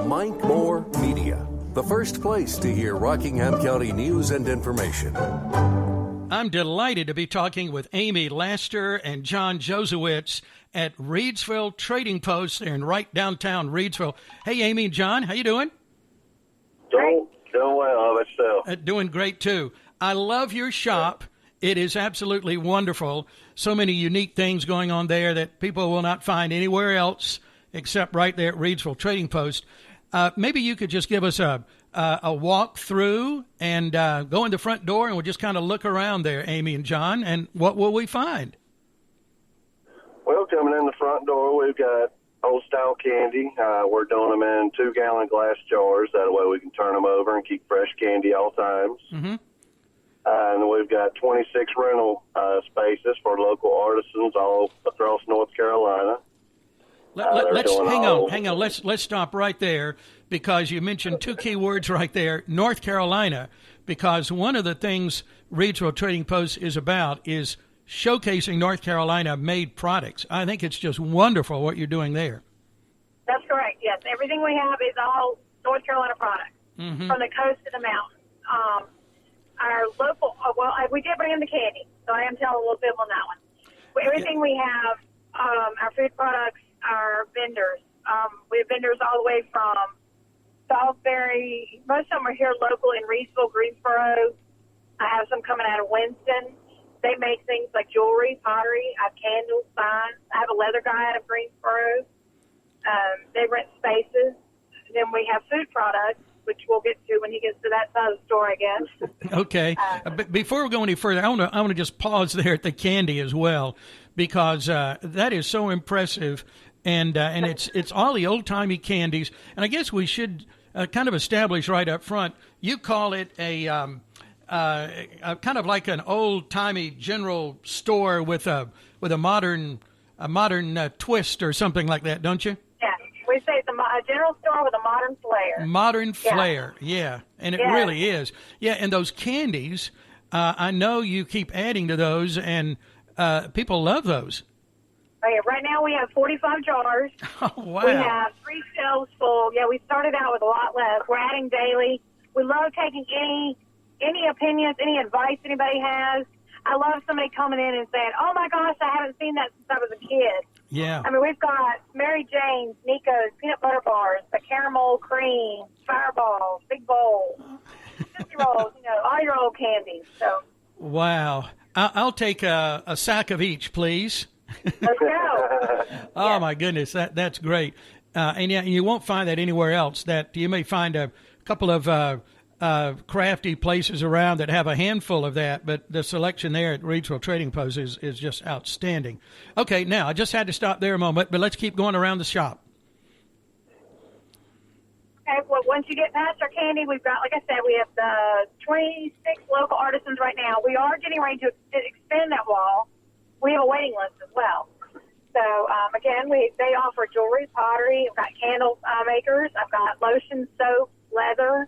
Mike Moore Media, the first place to hear Rockingham County news and information. I'm delighted to be talking with Amy Laster and John Josewitz at Reidsville Trading Post there in right downtown Reidsville. Hey, Amy and John, how you doing? Doing well. How about yourself? Doing great, too. I love your shop. It is absolutely wonderful. So many unique things going on there that people will not find anywhere else except right there at Reidsville Trading Post. Maybe you could just give us a walk through and go in the front door, and we'll just kind of look around there, Amy and John, and what will we find? Well, coming in the front door, we've got old-style candy. We're doing them in 2-gallon glass jars. That way we can turn them over and keep fresh candy all times. Mm-hmm. And we've got 26 rental spaces for local artisans all across North Carolina. Hang on. Let's stop right there, because you mentioned two key words right there, North Carolina, because one of the things Reidsville Trading Post is about is showcasing North Carolina-made products. I think it's just wonderful what you're doing there. That's correct, yes. Everything we have is all North Carolina products, from the coast to the mountains. Our local, we did bring in the candy, so I am telling a little bit on that one. But everything we have, our food products, our vendors. We have vendors all the way from Salisbury. Most of them are here local in Reidsville, Greensboro. I have some coming out of Winston. They make things like jewelry, pottery. I have candles, signs. I have a leather guy out of Greensboro. They rent spaces. Then we have food products, which we'll get to when he gets to that side of the store, I guess. Okay. But before we go any further, I want to just pause there at the candy as well, because that is so impressive, and it's all the old-timey candies. And I guess we should kind of establish right up front, you call it a kind of like an old-timey general store with a modern twist or something like that, don't you? Yeah. We say it's a general store with a modern flair. Modern flair, yeah. And it really is. Yeah, and those candies, I know you keep adding to those, and people love those. Oh, yeah. Right now we have 45 jars. Oh, wow. We have 3 shelves full. Yeah, we started out with a lot less. We're adding daily. We love taking any opinions, any advice anybody has. I love somebody coming in and saying, oh, my gosh, I haven't seen that since I was a kid. Yeah. I mean, we've got Mary Jane's, Nico's, peanut butter bars, the caramel cream, fireballs, big bowls, Tootsie Rolls, all your old candies. So. Wow. I'll take a sack of each, please. Let's go. Oh, my goodness. That's great. And yeah, you won't find that anywhere else. That you may find a couple of crafty places around that have a handful of that, but the selection there at Reidsville Trading Post is just outstanding. Okay, now, I just had to stop there a moment, but let's keep going around the shop. Okay, well, once you get past our candy, we've got, like I said, we have the 26 local artisans right now. We are getting ready to expand that wall. We have a waiting list as well. So, again, they offer jewelry, pottery. I've got candle makers. I've got lotion, soap, leather.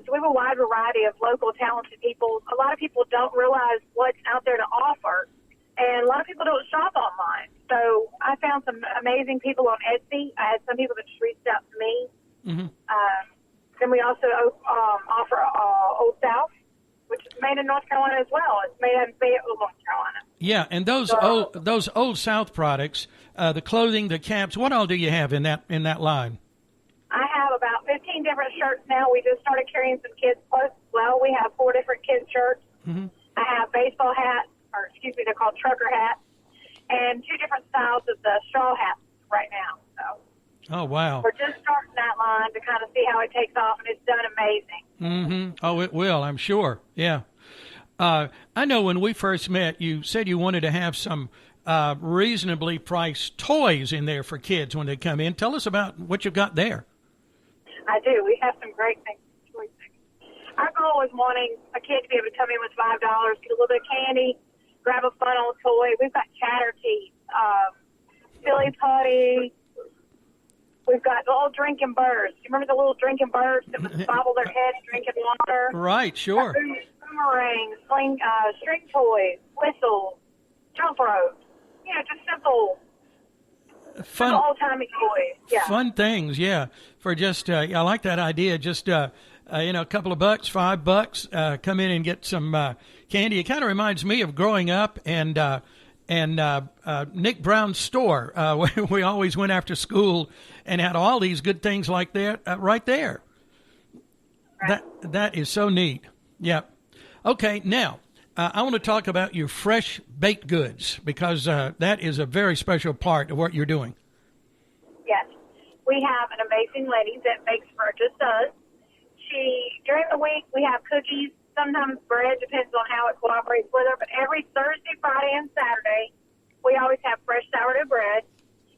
So we have a wide variety of local talented people. A lot of people don't realize what's out there to offer, and a lot of people don't shop online. So I found some amazing people on Etsy. I had some people that just reached out to me. Mm-hmm. Then we also offer Old South, which is made in North Carolina as well. It's made in Fayetteville, North Carolina. Yeah, and those Old South products, the clothing, the caps, what all do you have in that line? I have about 15 different shirts now. We just started carrying some kids' clothes as well. We have 4 different kids' shirts. Mm-hmm. I have baseball hats, they're called trucker hats, and 2 different styles of the straw hats right now. So, oh, wow. We're just starting that line to kind of see how it takes off, and it's done amazing. Mm-hmm. Oh, it will, I'm sure. Yeah. I know when we first met, you said you wanted to have some reasonably priced toys in there for kids when they come in. Tell us about what you've got there. I do. We have some great things. Our goal is wanting a kid to be able to come in with $5, get a little bit of candy, grab a fun old toy. We've got chatter teeth, silly putty. We've got the old drinking birds. Do you remember the little drinking birds that would bobble their heads drinking water? Right, sure. Boomerangs, string toys, whistles, jump ropes. Just simple fun, old-timey toys. Yeah. fun things, yeah. For just, I like that idea. Just, a couple of bucks, $5, come in and get some candy. It kind of reminds me of growing up and Nick Brown's store. Where we always went after school and had all these good things like that right there. Right. That is so neat. Yeah. Okay, now I want to talk about your fresh baked goods because that is a very special part of what you're doing. Yes. We have an amazing lady that makes for just us. During the week, we have cookies, sometimes bread, depends on how it cooperates with her, but every Thursday, Friday, and Saturday, we always have fresh sourdough bread,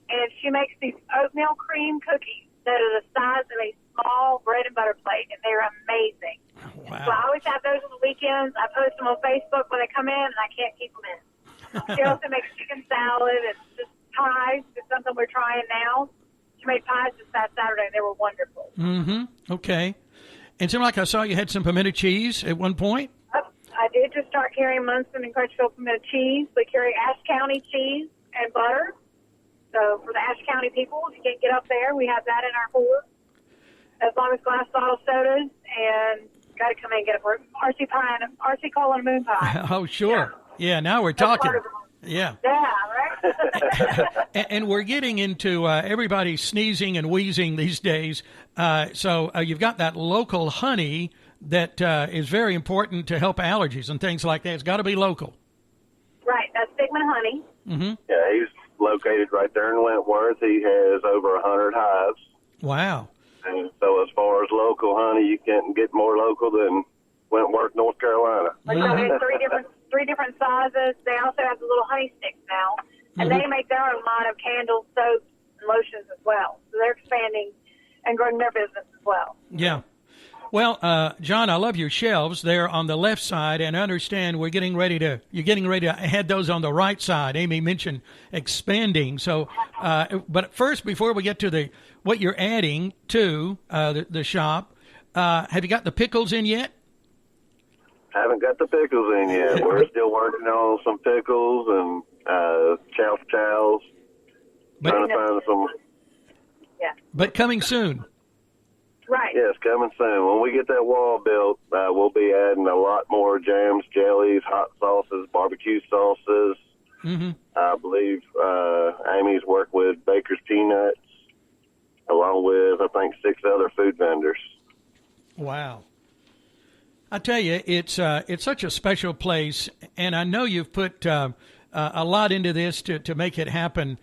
and she makes these oatmeal cream cookies that are the size of a small bread and butter plate, and they're amazing. Wow. So I always have those on the weekends. I post them on Facebook when they come in, and I can't keep them in. She also makes chicken salad and just pies. It's something we're trying now. She made pies this past Saturday, and they were wonderful. Mm-hmm. Okay. And it seemed like I saw you had some pimento cheese at one point. I did just start carrying Munson and Crutchfield pimento cheese. We carry Ashe County cheese and butter. So for the Ashe County people, if you can't get up there, we have that in our cooler. As long as glass bottle sodas, and got to come in and get a RC pie and RC cola and a moon pie. Oh, sure. Yeah, now we're talking. Yeah. Yeah, right? And we're getting into everybody sneezing and wheezing these days. So you've got that local honey that is very important to help allergies and things like that. It's got to be local. Right. That's Figment Honey. Mm-hmm. Yeah, he's located right there in Wentworth. He has over 100 hives. Wow. And so as far as local honey, you can't get more local than Wentworth, North Carolina. Like three different sizes. They also have the little honey sticks now. And they make their own line of candles, soaps, and lotions as well. So they're expanding and growing their business as well. Yeah. Well, John, I love your shelves there on the left side, and I understand you're getting ready to head those on the right side. Amy mentioned expanding. So, but first, before we get to what you're adding to the shop, have you got the pickles in yet? Haven't got the pickles in yet. We're still working on some pickles and chows. Trying to find some. Yeah. But coming soon. Right. Yes, coming soon. When we get that wall built, we'll be adding a lot more jams, jellies, hot sauces, barbecue sauces. Mm-hmm. I believe Amy's worked with Baker's Peanuts, along with, I think, 6 other food vendors. Wow. I tell you, it's such a special place, and I know you've put a lot into this to make it happen.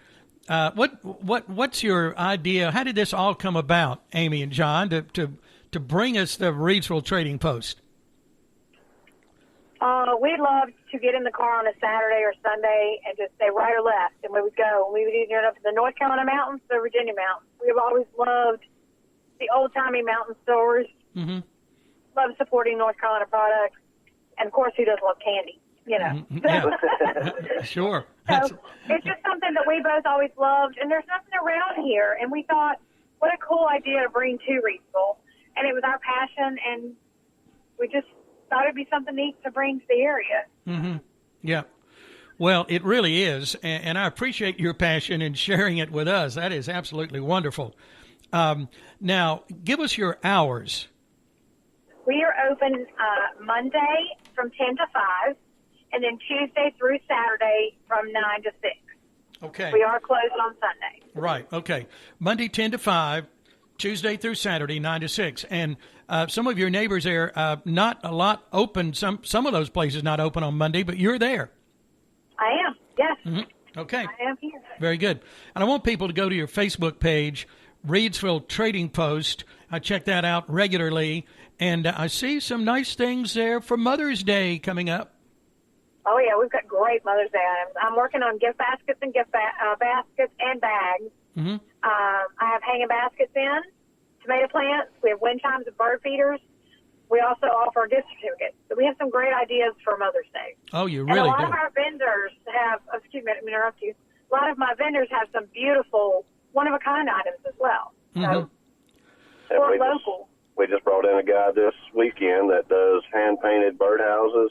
What's your idea? How did this all come about, Amy and John, to bring us the Reidsville Trading Post? We'd love to get in the car on a Saturday or Sunday and just say right or left, and we would go. We would either end up in the North Carolina mountains or the Virginia mountains. We've always loved the old-timey mountain stores. Mm-hmm. Love supporting North Carolina products. And, of course, who doesn't love candy? You know. Yeah. Sure. So it's just something that we both always loved, and there's nothing around here. And we thought, what a cool idea to bring to Reidsville. And it was our passion, and we just thought it'd be something neat to bring to the area. Mm-hmm. Yeah. Well, it really is, and I appreciate your passion in sharing it with us. That is absolutely wonderful. Now, give us your hours. We are open Monday from 10 to 5, and then Tuesday through Saturday from 9 to 6. Okay. We are closed on Sunday. Right. Okay. Monday 10 to 5, Tuesday through Saturday 9 to 6. And some of your neighbors there, not a lot open. Some of those places not open on Monday, but you're there. I am. Yes. Mm-hmm. Okay. I am here. Very good. And I want people to go to your Facebook page, Reidsville Trading Post. I check that out regularly, and I see some nice things there for Mother's Day coming up. Oh, yeah, we've got great Mother's Day items. I'm working on gift baskets and baskets and bags. Mm-hmm. I have hanging baskets in, tomato plants. We have wind chimes and bird feeders. We also offer gift certificates. So we have some great ideas for Mother's Day. Oh, you and really a lot do. of our vendors have, excuse me, let me interrupt you. A lot of my vendors have some beautiful one-of-a-kind items as well. Mm-hmm. So we're local. We just brought in a guy this weekend that does hand-painted birdhouses.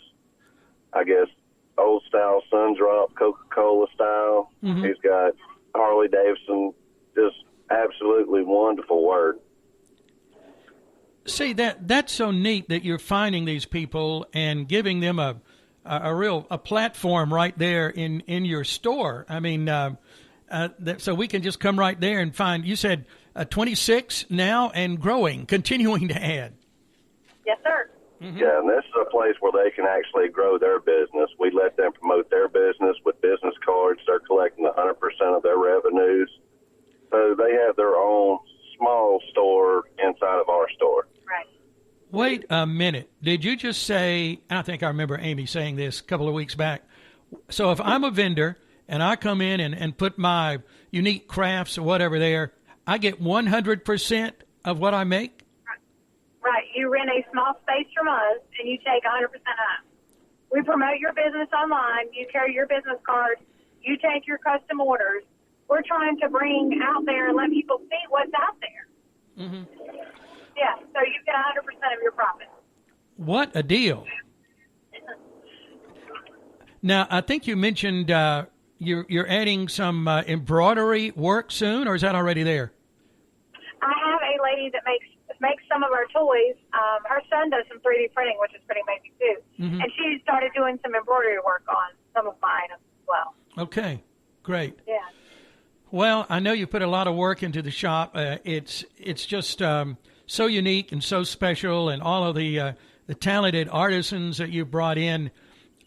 I guess old-style Sundrop, Coca-Cola style. Mm-hmm. He's got Harley Davidson, just absolutely wonderful work. See, that's so neat that you're finding these people and giving them a platform right there in your store. I mean, so we can just come right there and find. You said 26 now and growing, continuing to add. Yes, sir. Mm-hmm. Yeah, and this is a place where they can actually grow their business. We let them promote their business with business cards. They're collecting 100% of their revenues. So they have their own small store inside of our store. Right. Wait a minute. Did you just say, I think I remember Amy saying this a couple of weeks back. So if I'm a vendor and I come in and put my unique crafts or whatever there, I get 100% of what I make? Right. You rent a small space from us, and you take 100% up. We promote your business online. You carry your business card. You take your custom orders. We're trying to bring out there and let people see what's out there. Mm-hmm. Yeah, so you get 100% of your profit. What a deal. Now, I think you mentioned you're adding some embroidery work soon, or is that already there? I have a lady that makes some of our toys. Her son does some 3D printing, which is pretty amazing too. Mm-hmm. And she started doing some embroidery work on some of my items as well. Okay, great. Yeah. Well, I know you put a lot of work into the shop. It's just so unique and so special, and all of the talented artisans that you brought in.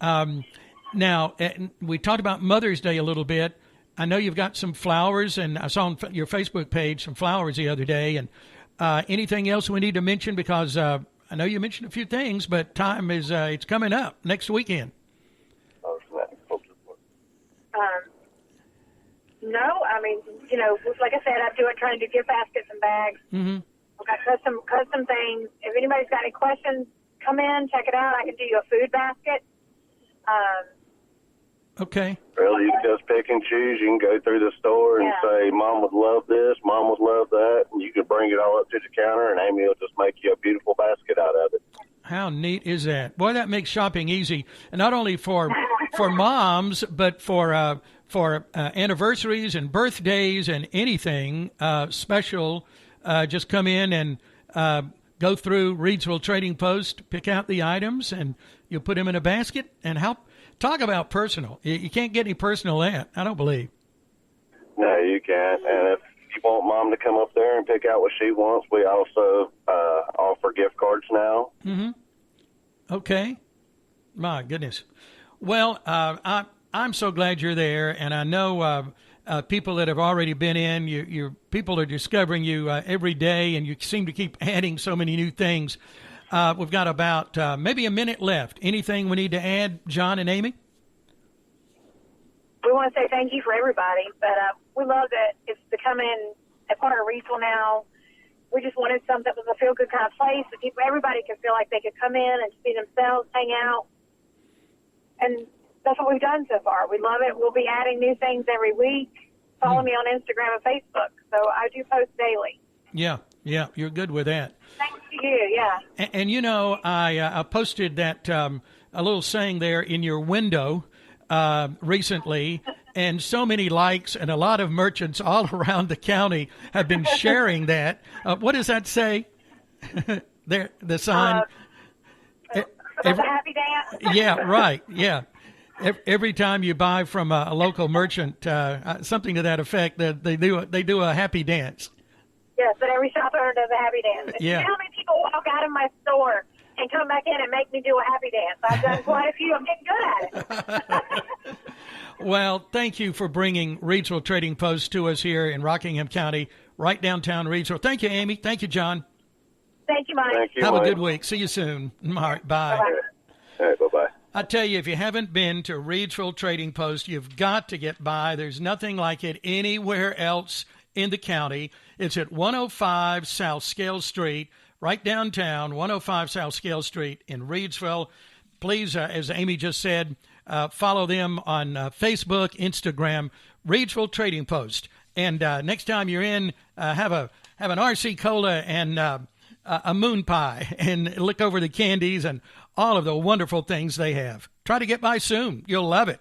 Now, we talked about Mother's Day a little bit. I know you've got some flowers, and I saw on your Facebook page some flowers the other day. And anything else we need to mention? Because I know you mentioned a few things, but time is it's coming up next weekend. No, I mean, like I said, I'm trying to do gift baskets and bags. Mm-hmm. I've got custom things. If anybody's got any questions, come in, check it out. I can do you a food basket. Okay. Really, you can just pick and choose. You can go through the store and say, Mom would love this, Mom would love that, and you can bring it all up to the counter, and Amy will just make you a beautiful basket out of it. How neat is that? Boy, that makes shopping easy, and not only for moms, but for anniversaries and birthdays and anything special. Just come in and go through Reidsville Trading Post, pick out the items, and you'll put them in a basket and help. Talk about personal. You can't get any personal that, I don't believe. No, you can't. And if you want Mom to come up there and pick out what she wants, we also offer gift cards now. Mm-hmm. Okay. My goodness. Well, I'm so glad you're there, and I know people that have already been in, your people are discovering you every day, and you seem to keep adding so many new things. We've got about maybe a minute left. Anything we need to add, John and Amy? We want to say thank you for everybody, but we love that it's becoming a part of Reidsville now. We just wanted something that was a feel-good kind of place that everybody could feel like they could come in and see themselves, hang out, and that's what we've done so far. We love it. We'll be adding new things every week. Follow me on Instagram and Facebook. So I do post daily. Yeah, you're good with that. Thanks to you, yeah. And I posted that a little saying there in your window recently, and so many likes, and a lot of merchants all around the county have been sharing that. What does that say? There, the sign. Happy dance. Yeah, right. Yeah. Every time you buy from a local merchant, something to that effect, that they do a happy dance. Yes, but every shopper does a happy dance. Yeah. You know how many people walk out of my store and come back in and make me do a happy dance? I've done quite a few. I'm getting good at it. Well, thank you for bringing Reidsville Trading Post to us here in Rockingham County, right downtown Reidsville. Thank you, Amy. Thank you, John. Thank you, Mike. Thank you, Have Mike. a good week. See you soon. All right, bye. All right, bye-bye. I tell you, if you haven't been to Reidsville Trading Post, you've got to get by. There's nothing like it anywhere else in the county. It's at 105 South Scale Street, right downtown, 105 South Scale Street in Reidsville. Please, as Amy just said, follow them on Facebook, Instagram, Reidsville Trading Post. And next time you're in, have an RC Cola and a moon pie, and look over the candies and all of the wonderful things they have. Try to get by soon. You'll love it.